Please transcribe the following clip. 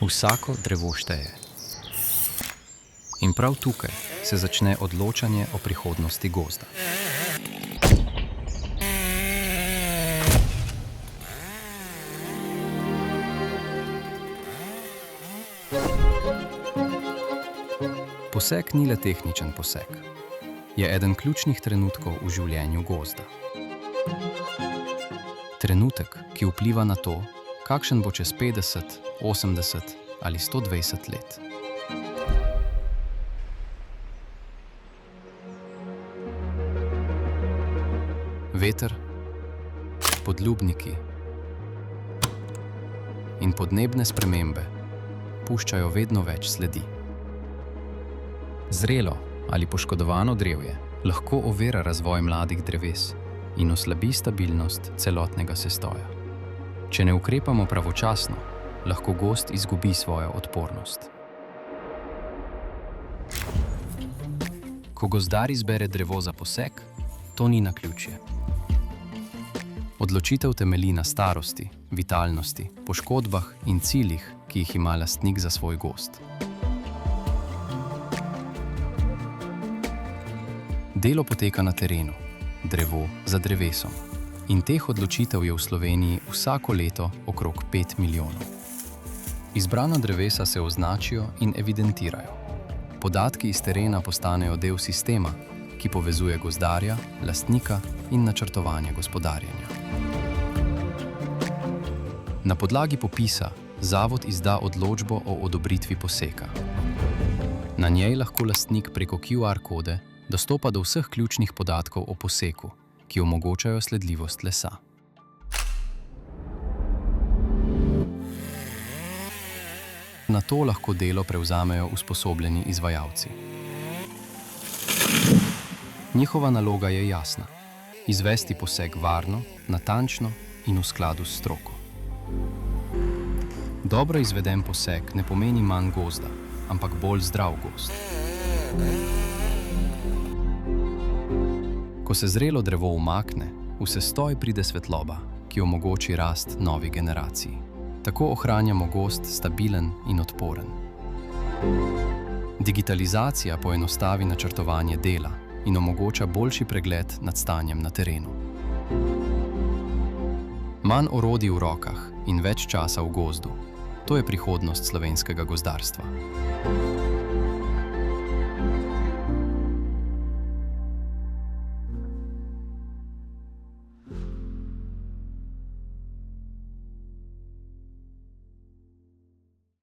Vsako drevo šteje. In prav tukaj se začne odločanje o prihodnosti gozda. Posek ni le tehničen posek. Je eden ključnih trenutkov v življenju gozda. Trenutek, ki vpliva na to, kakšen bo čez 50, 80 ali 120 let. Veter, podlubniki in podnebne spremembe puščajo vedno več sledi. Zrelo ali poškodovano drevje lahko ovira razvoj mladih dreves in oslabi stabilnost celotnega sestoja. Če ne ukrepamo pravočasno, lahko gozd izgubi svojo odpornost. Ko gozdar izbere drevo za posek, to ni naključje. Odločitev temelji na starosti, vitalnosti, poškodbah in ciljih, ki jih ima lastnik za svoj gozd. Delo poteka na terenu, drevo za drevesom. In teh odločitev je v Sloveniji vsako leto okrog 5 milijonov. Izbrana drevesa se označijo in evidentirajo. Podatki iz terena postanejo del sistema, ki povezuje gozdarja, lastnika in načrtovanje gospodarjenja. Na podlagi popisa zavod izda odločbo o odobritvi poseka. Na njej lahko lastnik preko QR kode dostopa do vseh ključnih podatkov o poseku, ki omogočajo sledljivost lesa. Na to lahko delo prevzamejo usposobljeni izvajalci. Njihova naloga je jasna: izvesti poseg varno, natančno in v skladu s stroko. Dobro izveden poseg ne pomeni manj gozda, ampak bolj zdrav gozd. Ko se zrelo drevo umakne, v sestoj pride svetloba, ki omogoči rast novi generaciji. Tako ohranjamo gozd stabilen in odporen. Digitalizacija poenostavi načrtovanje dela in omogoča boljši pregled nad stanjem na terenu. Manj orodij v rokah in več časa v gozdu. To je prihodnost slovenskega gozdarstva.